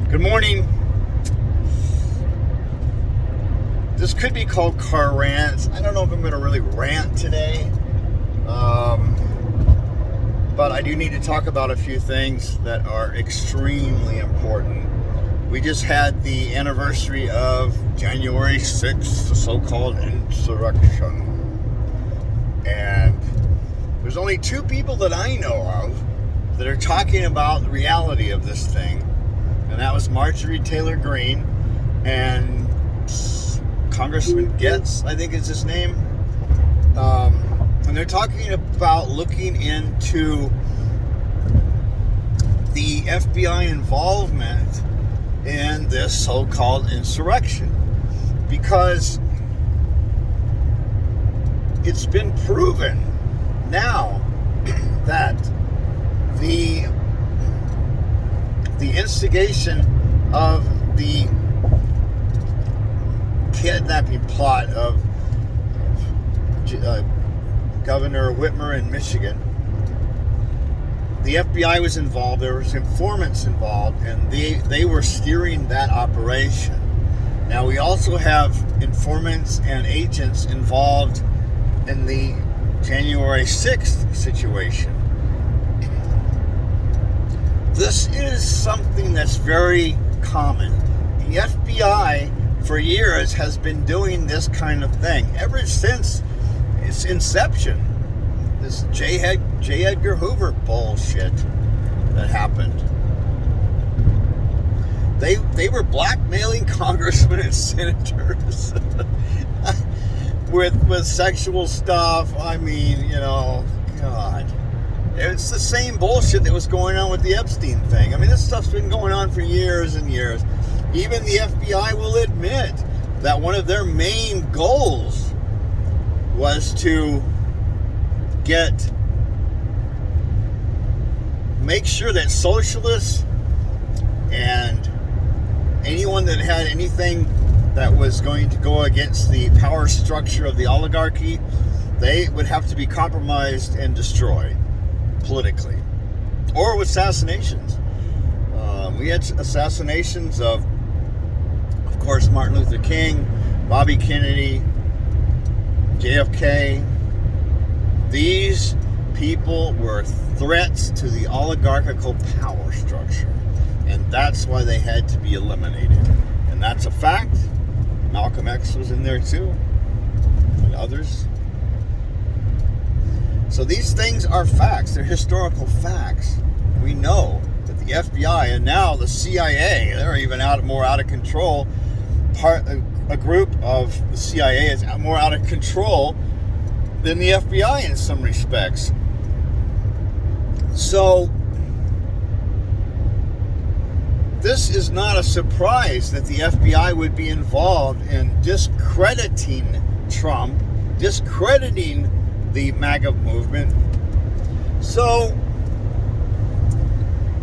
Good morning. This could be called car rants. I don't know if I'm going to really rant today. But I do need to talk about a few things that are extremely important. We just had the anniversary of January 6th, the so-called insurrection. And there's only two people that I know of that are talking about the reality of this thing. And that was Marjorie Taylor Greene and Congressman Getz, I think is his name. And they're talking about looking into the FBI involvement in this so-called insurrection. Because it's been proven now that the instigation of the kidnapping plot of Governor Whitmer in Michigan, the FBI was involved, there was informants involved, and they were steering that operation. Now we also have informants and agents involved in the January 6th situation. This is something that's very common. The FBI for years has been doing this kind of thing ever since its inception. This J. Edgar Hoover bullshit that happened. They were blackmailing congressmen and senators with sexual stuff. I mean, God. It's the same bullshit that was going on with the Epstein thing. I mean, this stuff's been going on for years and years. Even the FBI will admit that one of their main goals was to make sure that socialists and anyone that had anything that was going to go against the power structure of the oligarchy, they would have to be compromised and destroyed politically, or with assassinations. We had assassinations of course, Martin Luther King, Bobby Kennedy, JFK. These people were threats to the oligarchical power structure, and that's why they had to be eliminated. And that's a fact. Malcolm X was in there too, and others. So these things are facts. They're historical facts. We know that the FBI and now the CIA, they're even more out of control. A group of the CIA is more out of control than the FBI in some respects. So this is not a surprise that the FBI would be involved in discrediting Trump, discrediting the MAGA movement. So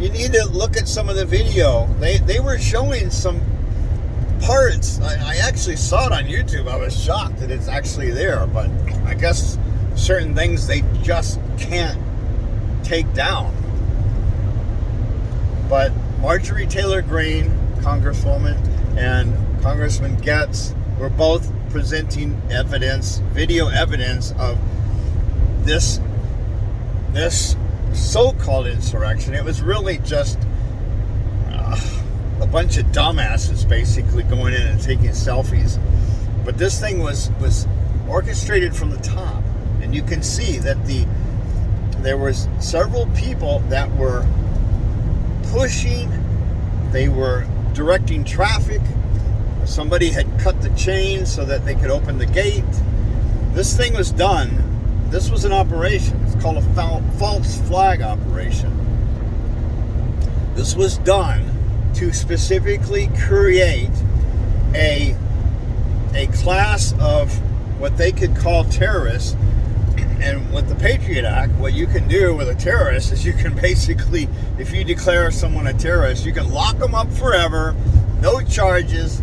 you need to look at some of the video. They were showing some parts. I actually saw it on YouTube. I was shocked that it's actually there, but I guess certain things they just can't take down. But Marjorie Taylor Greene, Congresswoman, and Congressman Getz were both presenting evidence, video evidence of this so-called insurrection. It was really just a bunch of dumbasses basically going in and taking selfies. But this thing was orchestrated from the top, and you can see that there was several people that were pushing, they were directing traffic. Somebody had cut the chain so that they could open the gate. This thing was done. This was an operation. It's called a false flag operation. This was done to specifically create a class of what they could call terrorists. And with the Patriot Act, what you can do with a terrorist is you can basically, if you declare someone a terrorist, you can lock them up forever, no charges.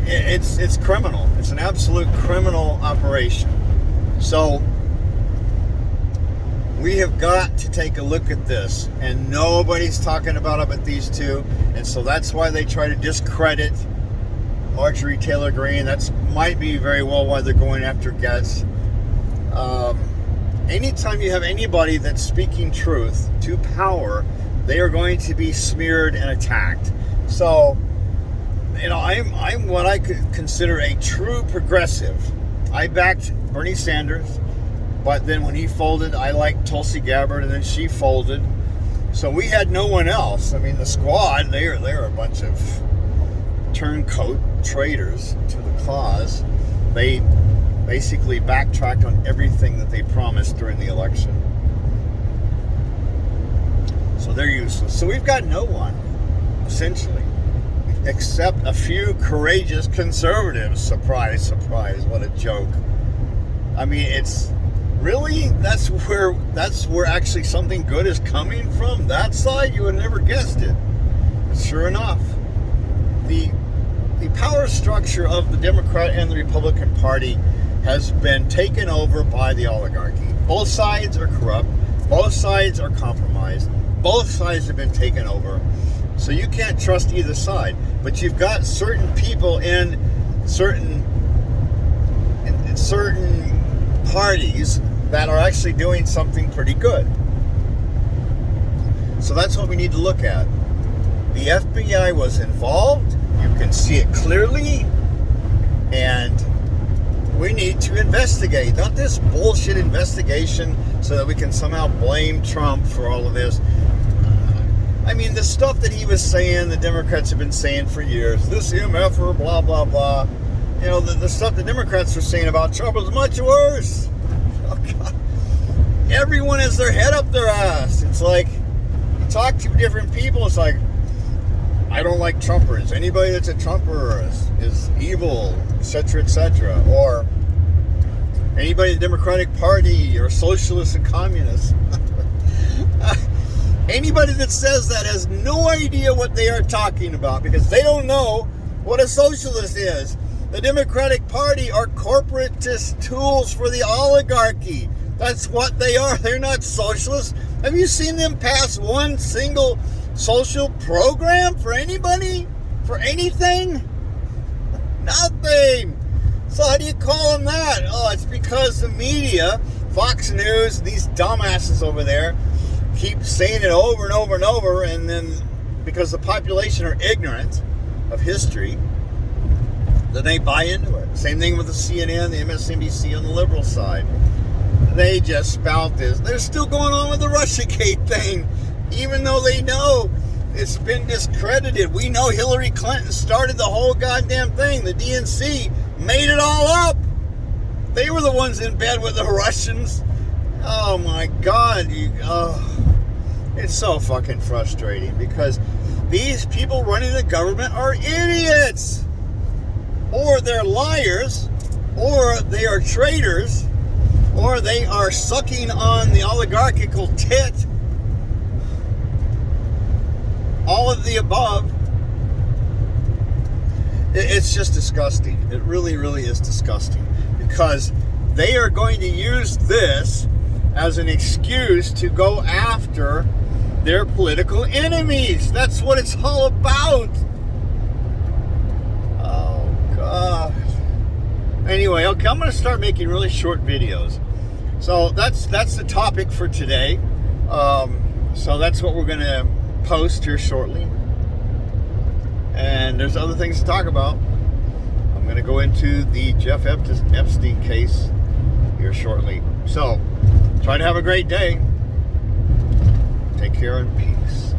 It's criminal. It's an absolute criminal operation. So We have got to take a look at this, and nobody's talking about it but these two, and so that's why they try to discredit Marjorie Taylor Greene. That's might be very well why they're going after Getz. Anytime you have anybody that's speaking truth to power, they are going to be smeared and attacked. So, I'm what I could consider a true progressive. I backed Bernie Sanders. But then when he folded, I liked Tulsi Gabbard, and then she folded. So we had no one else. I mean, the squad, they're a bunch of turncoat traitors to the cause. They basically backtracked on everything that they promised during the election. So they're useless. So we've got no one, essentially, except a few courageous conservatives. Surprise, surprise, what a joke. I mean, it's... Really? That's where actually something good is coming from? That side? You would have never guessed it. Sure enough, the power structure of the Democrat and the Republican Party has been taken over by the oligarchy. Both sides are corrupt. Both sides are compromised. Both sides have been taken over. So you can't trust either side. But you've got certain people in certain parties that are actually doing something pretty good. So that's what we need to look at. The FBI was involved. You can see it clearly. And we need to investigate. Not this bullshit investigation so that we can somehow blame Trump for all of this. I mean, the stuff that he was saying, the Democrats have been saying for years. This MFer, blah, blah, blah. You know, the stuff the Democrats were saying about Trump was much worse. Oh, God. Everyone has their head up their ass. It's like, you talk to different people, it's like, I don't like Trumpers. Anybody that's a Trumper is evil, etc., etc. Or anybody in the Democratic Party or socialists and communists. Anybody that says that has no idea what they are talking about, because they don't know what a socialist is. The Democratic Party are corporatist tools for the oligarchy. That's what they are. They're not socialists. Have you seen them pass one single social program for anybody? For anything? Nothing. So how do you call them that? Oh, it's because the media, Fox News, these dumbasses over there, keep saying it over and over and over, and then because the population are ignorant of history, then they buy into it. Same thing with the CNN, the MSNBC on the liberal side. They just spout this. They're still going on with the Russiagate thing, even though they know it's been discredited. We know Hillary Clinton started the whole goddamn thing. The DNC made it all up. They were the ones in bed with the Russians. Oh my God. It's so fucking frustrating because these people running the government are idiots. Or they're liars, or they are traitors, or they are sucking on the oligarchical tit. All of the above. It's just disgusting. It really, really is disgusting. Because they are going to use this as an excuse to go after their political enemies. That's what it's all about. Anyway, okay, I'm going to start making really short videos. So that's the topic for today. So that's what we're going to post here shortly. And there's other things to talk about. I'm going to go into the Jeff Epstein case here shortly. So try to have a great day. Take care and peace.